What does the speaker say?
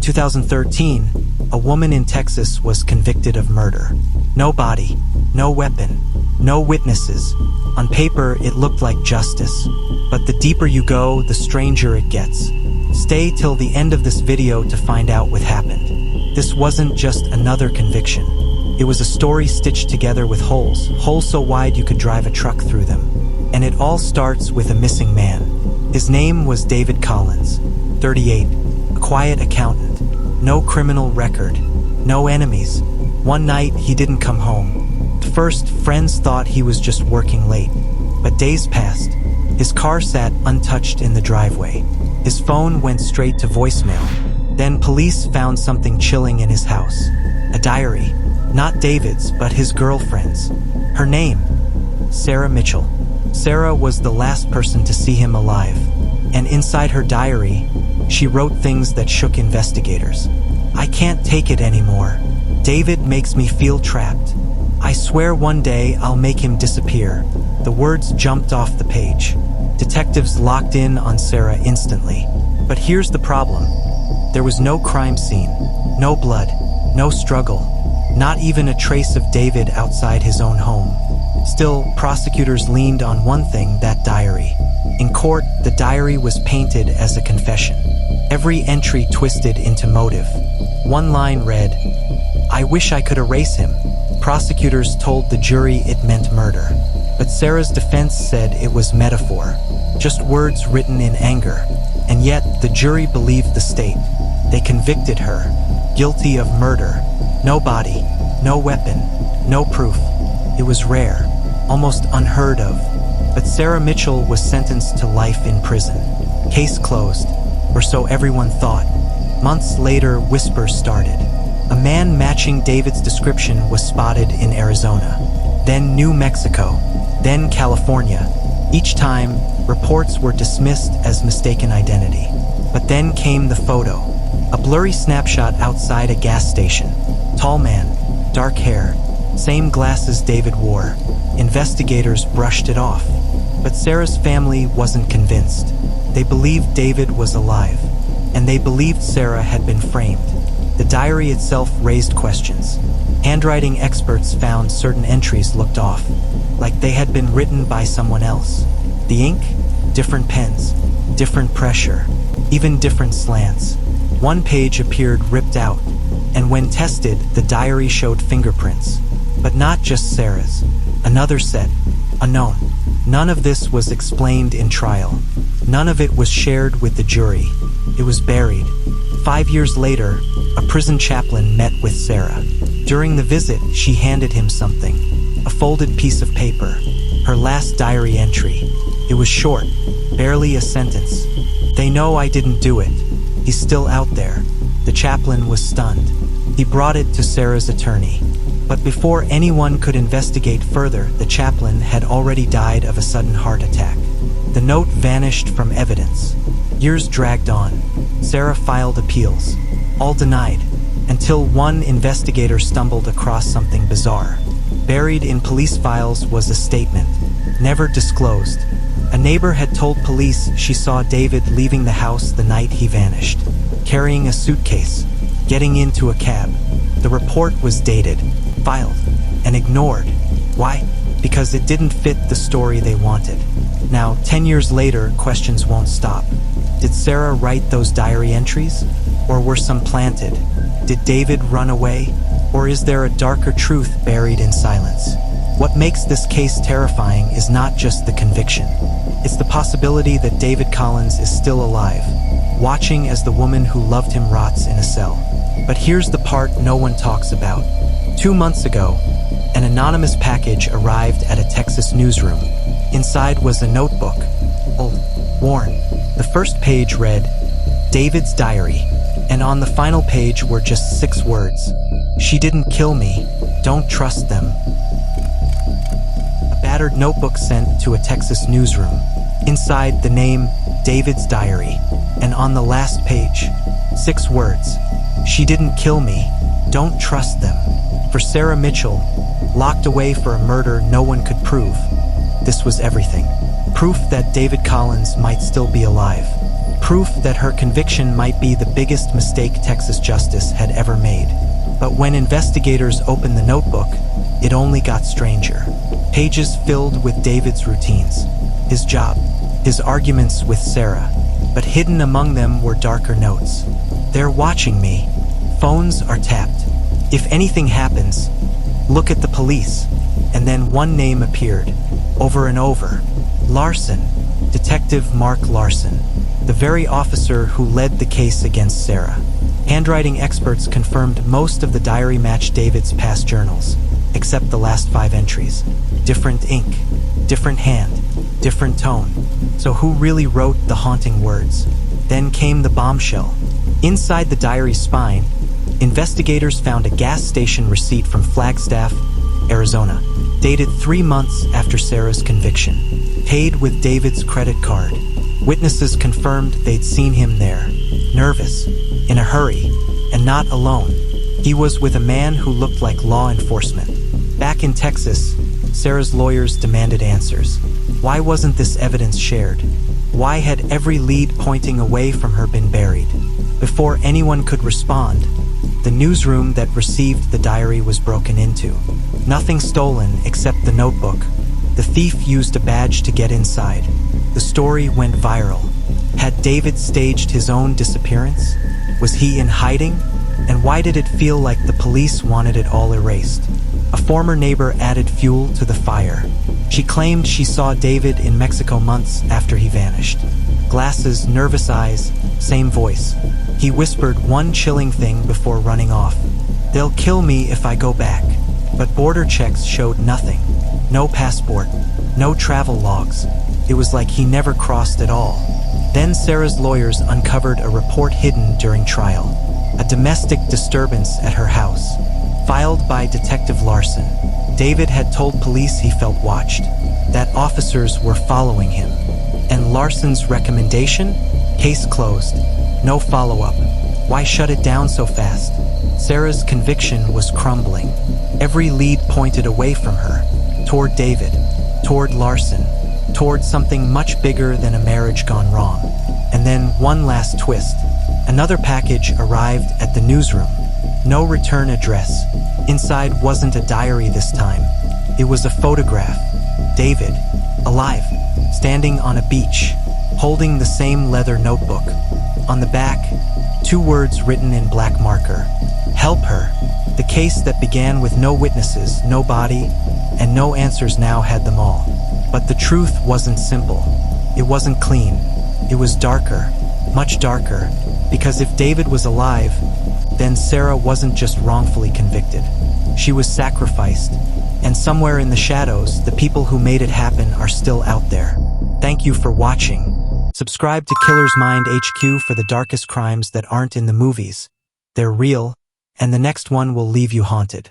2013, a woman in Texas was convicted of murder. No body, no weapon, no witnesses. On paper, it looked like justice. But the deeper you go, the stranger it gets. Stay till the end of this video to find out what happened. This wasn't just another conviction. It was a story stitched together with holes so wide you could drive a truck through them. And it all starts with a missing man. His name was David Collins, 38, a quiet accountant, no criminal record, no enemies. One night, he didn't come home. At first, friends thought he was just working late. But days passed. His car sat untouched in the driveway. His phone went straight to voicemail. Then police found something chilling in his house. A diary. Not David's, but his girlfriend's. Her name, Sarah Mitchell. Sarah was the last person to see him alive. And inside her diary, she wrote things that shook investigators. "I can't take it anymore. David makes me feel trapped. I swear one day I'll make him disappear." The words jumped off the page. Detectives locked in on Sarah instantly. But here's the problem. There was no crime scene, no blood, no struggle, not even a trace of David outside his own home. Still, prosecutors leaned on one thing, that diary. In court, the diary was painted as a confession. Every entry twisted into motive. One line read, "I wish I could erase him." Prosecutors told the jury it meant murder. But Sarah's defense said it was metaphor, just words written in anger. And yet, the jury believed the state. They convicted her, guilty of murder. No body, no weapon, no proof. It was rare, almost unheard of. But Sarah Mitchell was sentenced to life in prison. Case closed, or so everyone thought. Months later, whispers started. A man matching David's description was spotted in Arizona, then New Mexico, then California. Each time, reports were dismissed as mistaken identity. But then came the photo. A blurry snapshot outside a gas station. Tall man, dark hair, same glasses David wore. Investigators brushed it off. But Sarah's family wasn't convinced. They believed David was alive, and they believed Sarah had been framed. The diary itself raised questions. Handwriting experts found certain entries looked off, like they had been written by someone else. The ink? Different pens, different pressure, even different slants. One page appeared ripped out, and when tested, the diary showed fingerprints. But not just Sarah's. Another set, unknown. None of this was explained in trial. None of it was shared with the jury. It was buried. 5 years later, a prison chaplain met with Sarah. During the visit, she handed him something. A folded piece of paper. Her last diary entry. It was short, barely a sentence. "They know I didn't do it. He's still out there." The chaplain was stunned. He brought it to Sarah's attorney. But before anyone could investigate further, the chaplain had already died of a sudden heart attack. The note vanished from evidence. Years dragged on. Sarah filed appeals. All denied. Until one investigator stumbled across something bizarre. Buried in police files was a statement, never disclosed. A neighbor had told police she saw David leaving the house the night he vanished, carrying a suitcase, getting into a cab. The report was dated, filed, and ignored. Why? Because it didn't fit the story they wanted. Now, 10 years later, questions won't stop. Did Sarah write those diary entries? Or were some planted? Did David run away? Or is there a darker truth buried in silence? What makes this case terrifying is not just the conviction. It's the possibility that David Collins is still alive, watching as the woman who loved him rots in a cell. But here's the part no one talks about. 2 months ago, an anonymous package arrived at a Texas newsroom. Inside was a notebook, old, worn. The first page read, "David's diary," and on the final page were just 6 words. "She didn't kill me. Don't trust them." A battered notebook sent to a Texas newsroom. Inside, the name, David's diary, and on the last page, 6 words. "She didn't kill me. Don't trust them." For Sarah Mitchell, locked away for a murder no one could prove, this was everything. Proof that David Collins might still be alive. proof that her conviction might be the biggest mistake Texas justice had ever made. But when investigators opened the notebook, it only got stranger. Pages filled with David's routines, his job, his arguments with Sarah. But hidden among them were darker notes. "They're watching me. Phones are tapped. If anything happens, look at the police." And then one name appeared, over and over. Larson. Detective Mark Larson. The very officer who led the case against Sarah. Handwriting experts confirmed most of the diary matched David's past journals, except the last 5 entries. Different ink, different hand, different tone. So who really wrote the haunting words? Then came the bombshell. Inside the diary's spine, investigators found a gas station receipt from Flagstaff, Arizona, dated 3 months after Sarah's conviction, paid with David's credit card. Witnesses confirmed they'd seen him there, nervous, in a hurry, and not alone. He was with a man who looked like law enforcement. Back in Texas, Sarah's lawyers demanded answers. Why wasn't this evidence shared? Why had every lead pointing away from her been buried? Before anyone could respond, the newsroom that received the diary was broken into. Nothing stolen except the notebook. The thief used a badge to get inside. The story went viral. Had David staged his own disappearance? Was he in hiding? And why did it feel like the police wanted it all erased? A former neighbor added fuel to the fire. She claimed she saw David in Mexico months after he vanished. Glasses, nervous eyes, same voice. He whispered one chilling thing before running off. "They'll kill me if I go back." But border checks showed nothing. No passport, no travel logs. It was like he never crossed at all. Then Sarah's lawyers uncovered a report hidden during trial. A domestic disturbance at her house, filed by Detective Larson. David had told police he felt watched, that officers were following him. And Larson's recommendation? Case closed. No follow-up. Why shut it down so fast? Sarah's conviction was crumbling. Every lead pointed away from her, toward David, toward Larson, toward something much bigger than a marriage gone wrong. And then one last twist. Another package arrived at the newsroom. No return address. Inside wasn't a diary this time. It was a photograph. David, alive, standing on a beach, holding the same leather notebook. On the back, 2 words written in black marker. Help her. The case that began with no witnesses, no body, and no answers now had them all. But the truth wasn't simple. It wasn't clean. It was darker, much darker, because if David was alive, then Sarah wasn't just wrongfully convicted. She was sacrificed, and somewhere in the shadows, the people who made it happen are still out there. Thank you for watching. Subscribe to Killer's Mind HQ for the darkest crimes that aren't in the movies. They're real, and the next one will leave you haunted.